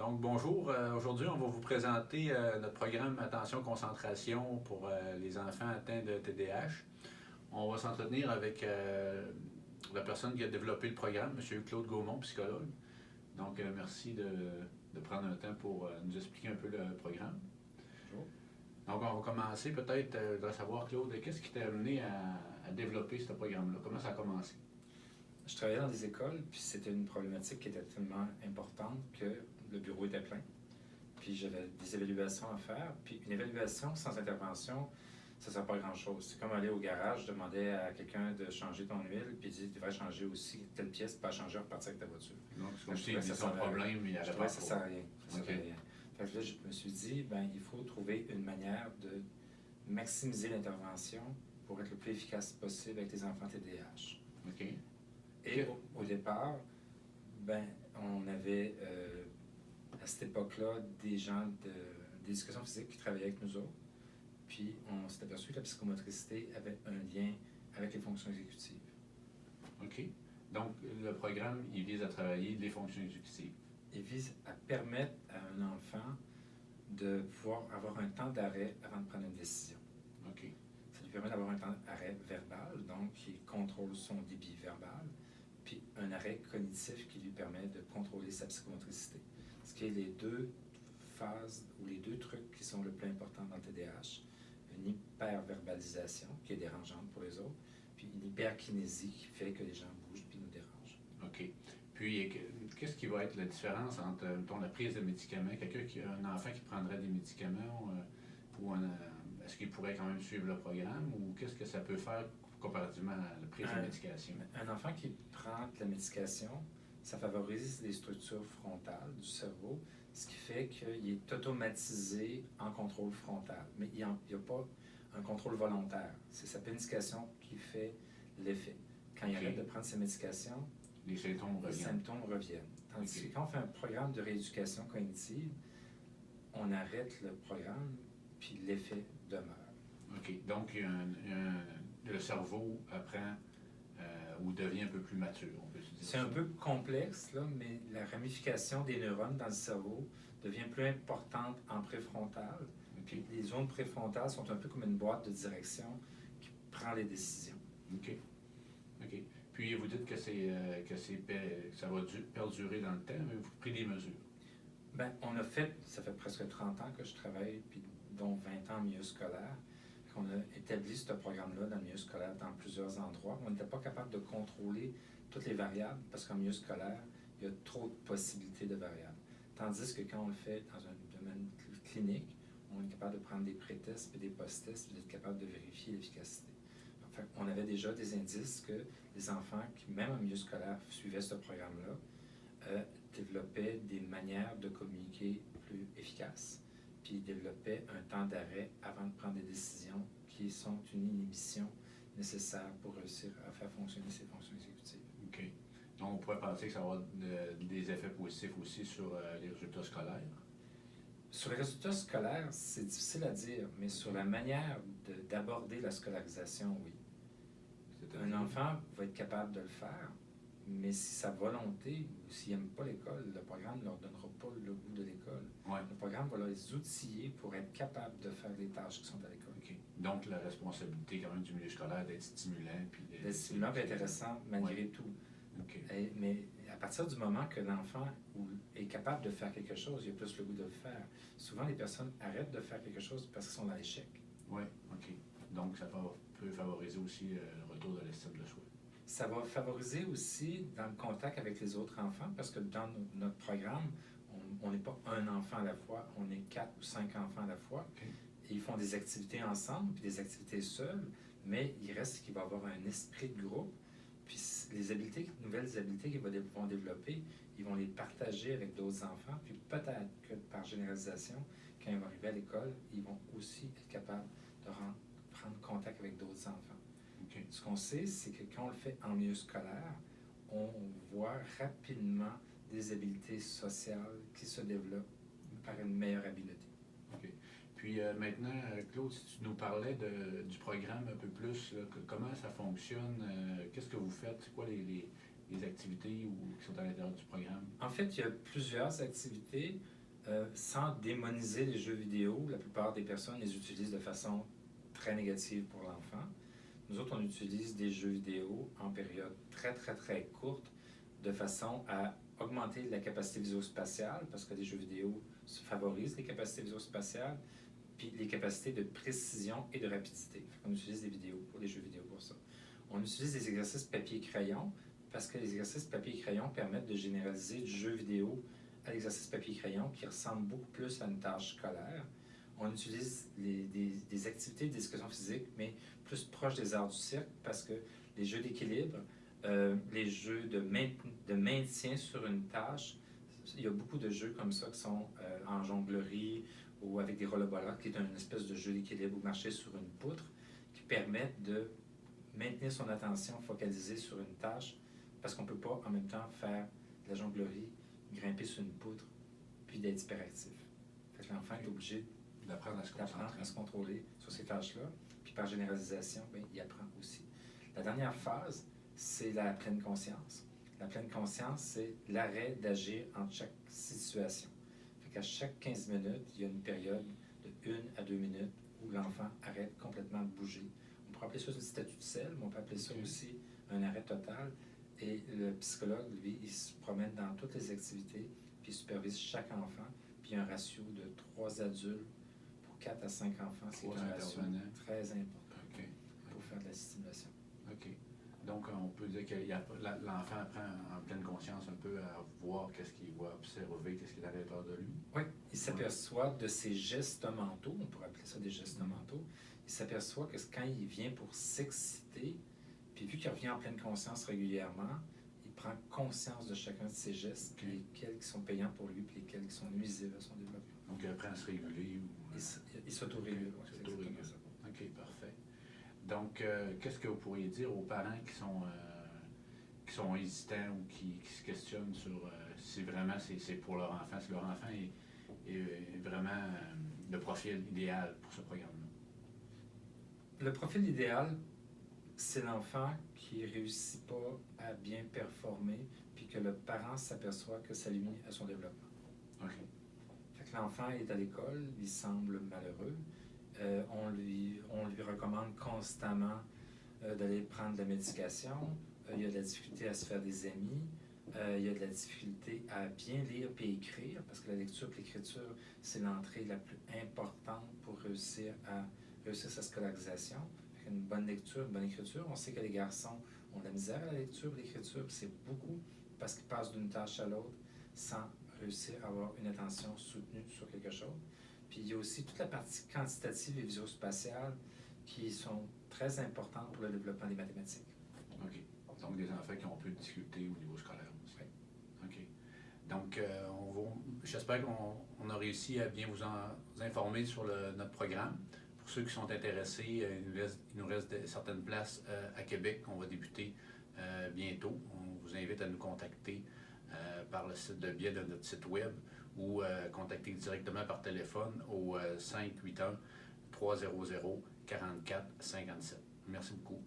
Donc, bonjour. Aujourd'hui, on va vous présenter notre programme Attention Concentration pour les enfants atteints de TDAH. On va s'entretenir avec la personne qui a développé le programme, M. Claude Gaumont, psychologue. Donc, merci de prendre un temps pour nous expliquer un peu le programme. Bonjour. Donc, on va commencer peut-être de savoir, Claude, qu'est-ce qui t'a amené à développer ce programme-là? Comment ça a commencé? Je travaillais dans des écoles, puis c'était une problématique qui était tellement importante que le bureau était plein. Puis j'avais des évaluations à faire. Puis une évaluation sans intervention, ça ne sert pas à grand-chose. C'est comme aller au garage, demander à quelqu'un de changer ton huile, puis il dit tu devrais changer aussi telle pièce, pas changer, repartir avec ta voiture. Donc, c'est comme si il son problème, il n'y avait pas. Ça ne sert à rien. Ça sert à rien. Fait que là, je me suis dit, il faut trouver une manière de maximiser l'intervention pour être le plus efficace possible avec les enfants TDAH. OK. Et au départ, on avait à cette époque-là des gens d'éducation physique qui travaillaient avec nous autres. Puis on s'est aperçu que la psychomotricité avait un lien avec les fonctions exécutives. OK. Donc, le programme, il vise à travailler les fonctions exécutives. Il vise à permettre à un enfant de pouvoir avoir un temps d'arrêt avant de prendre une décision. OK. Ça lui permet d'avoir un temps d'arrêt verbal, donc qui contrôle son débit verbal, puis un arrêt cognitif qui lui permet de contrôler sa psychomotricité. Ce qui est les deux phases ou les deux trucs qui sont le plus importants dans le TDAH. Une hyperverbalisation qui est dérangeante pour les autres, puis une hyperkinésie qui fait que les gens bougent puis nous dérangent. OK. Puis, qu'est-ce qui va être la différence entre la prise de médicaments, un enfant qui prendrait des médicaments, est-ce qu'il pourrait quand même suivre le programme, ou qu'est-ce que ça peut faire comparativement à la prise de médication? Un enfant qui prend de la médication, ça favorise les structures frontales du cerveau, ce qui fait qu'il est automatisé en contrôle frontal. Mais il n'y a pas un contrôle volontaire. C'est sa médication qui fait l'effet. Quand il arrête de prendre ses médications, les symptômes reviennent. Tandis que quand on fait un programme de rééducation cognitive, on arrête le programme, puis l'effet demeure. OK. Donc, le cerveau apprend ou devient un peu plus mature, on peut se dire. C'est un peu complexe, là, mais la ramification des neurones dans le cerveau devient plus importante en préfrontal. Okay. Puis les zones préfrontales sont un peu comme une boîte de direction qui prend les décisions. OK. OK. Puis vous dites que ça va perdurer dans le temps, mais vous prenez des mesures. Ça fait presque 30 ans que je travaille, puis dont 20 ans en milieu scolaire. On a établi ce programme-là dans le milieu scolaire dans plusieurs endroits. On n'était pas capable de contrôler toutes les variables parce qu'en milieu scolaire, il y a trop de possibilités de variables. Tandis que quand on le fait dans un domaine clinique, on est capable de prendre des pré-tests et des post-tests et d'être capable de vérifier l'efficacité. Enfin, on avait déjà des indices que les enfants qui, même en milieu scolaire, suivaient ce programme-là, développaient des manières de communiquer plus efficaces, puis développaient un temps d'arrêt avant de prendre des décisions qui sont une inhibition nécessaire pour réussir à faire fonctionner ces fonctions exécutives. OK. Donc, on pourrait penser que ça va avoir des effets positifs aussi sur les résultats scolaires? Sur les résultats scolaires, c'est difficile à dire, mais sur la manière d'aborder la scolarisation, oui. Un enfant va être capable de le faire, mais si sa volonté, ou s'il n'aime pas l'école, le programme ne leur donnera pas le goût de l'école. Ouais. Le programme va les outiller pour être capable de faire les tâches qui sont à l'école. OK. Donc, la responsabilité quand même du milieu scolaire d'être stimulant. D'être stimulant et intéressant malgré tout. Okay. Mais à partir du moment que l'enfant est capable de faire quelque chose, il a plus le goût de le faire. Souvent, les personnes arrêtent de faire quelque chose parce qu'ils sont dans l'échec. Oui, OK. Donc, ça peut favoriser aussi le retour de l'estime de soi. Ça va favoriser aussi dans le contact avec les autres enfants, parce que dans notre programme, on n'est pas un enfant à la fois, on est 4 ou 5 enfants à la fois. Okay. Et ils font des activités ensemble, puis des activités seuls, mais il reste qu'il va y avoir un esprit de groupe. Puis les nouvelles habiletés qu'ils vont développer, ils vont les partager avec d'autres enfants, puis peut-être que par généralisation, quand ils vont arriver à l'école, ils vont aussi être capables de prendre contact avec d'autres enfants. Okay. Ce qu'on sait, c'est que quand on le fait en milieu scolaire, on voit rapidement des habiletés sociales qui se développent par une meilleure habileté. OK. Puis maintenant, Claude, si tu nous parlais du programme un peu plus, là, comment ça fonctionne, qu'est-ce que vous faites, c'est quoi les activités qui sont à l'intérieur du programme? En fait, il y a plusieurs activités. Sans démoniser les jeux vidéo, la plupart des personnes les utilisent de façon très négative pour l'enfant. Nous autres, on utilise des jeux vidéo en période très, très, très courte de façon à augmenter la capacité visuospatiale, parce que les jeux vidéo favorisent les capacités visuospatiales, puis les capacités de précision et de rapidité. On utilise des jeux vidéo pour ça. On utilise des exercices papier-crayon, parce que les exercices papier-crayon permettent de généraliser du jeu vidéo à l'exercice papier-crayon qui ressemble beaucoup plus à une tâche scolaire. On utilise des activités de discussion physique, mais plus proches des arts du cirque, parce que les jeux d'équilibre, les jeux de maintien sur une tâche, il y a beaucoup de jeux comme ça qui sont en jonglerie ou avec des rollaboulas, qui est une espèce de jeu d'équilibre ou marcher sur une poutre, qui permettent de maintenir son attention focalisée sur une tâche, parce qu'on ne peut pas en même temps faire de la jonglerie, grimper sur une poutre, puis d'être hyperactif. Fait que l'enfant est obligé d'apprendre à se contrôler sur ces tâches-là, puis par généralisation, bien, il apprend aussi. La dernière phase, c'est la pleine conscience. La pleine conscience, c'est l'arrêt d'agir en chaque situation. Fait qu'à chaque 15 minutes, il y a une période de 1 à 2 minutes où l'enfant arrête complètement de bouger. On pourrait appeler ça une statue de sel, mais on peut appeler ça aussi un arrêt total. Et le psychologue, lui, il se promène dans toutes les activités, puis il supervise chaque enfant, puis il y a un ratio de 3 adultes pour 4 à 5 enfants. C'est un ratio très important pour faire de la stimulation. OK. Donc, on peut dire que l'enfant apprend en pleine conscience un peu à voir qu'est-ce qu'il voit, observer qu'est-ce qui est à l'intérieur de lui. Oui, il s'aperçoit de ses gestes mentaux, on pourrait appeler ça des gestes mentaux. Il s'aperçoit que quand il vient pour s'exciter, puis vu qu'il revient en pleine conscience régulièrement, il prend conscience de chacun de ses gestes, puis lesquels qui sont payants pour lui, puis lesquels qui sont nuisibles à son développement. Donc, il apprend à se réguler. Il s'autorégule. OK, parfait. Donc, qu'est-ce que vous pourriez dire aux parents qui sont hésitants ou qui se questionnent sur si vraiment c'est pour leur enfant, si leur enfant est vraiment le profil idéal pour ce programme-là? Le profil idéal, c'est l'enfant qui ne réussit pas à bien performer, puis que le parent s'aperçoit que ça nuit à son développement. OK. Fait que l'enfant est à l'école, il semble malheureux. On lui recommande constamment d'aller prendre de la médication. Il y a de la difficulté à se faire des amis. Il y a de la difficulté à bien lire et écrire, parce que la lecture et l'écriture, c'est l'entrée la plus importante pour réussir sa scolarisation. Une bonne lecture, une bonne écriture. On sait que les garçons ont de la misère à la lecture et l'écriture, c'est beaucoup parce qu'ils passent d'une tâche à l'autre sans réussir à avoir une attention soutenue sur quelque chose. Puis il y a aussi toute la partie quantitative et visuospatiale qui sont très importantes pour le développement des mathématiques. OK. Donc des enfants qui ont peu de difficultés au niveau scolaire aussi. Oui. OK. Donc, j'espère qu'on a réussi à bien vous informer sur notre programme. Pour ceux qui sont intéressés, il nous reste certaines places à Québec qu'on va débuter bientôt. On vous invite à nous contacter par le biais de notre site web ou contacter directement par téléphone au 581-300-4457. Merci beaucoup.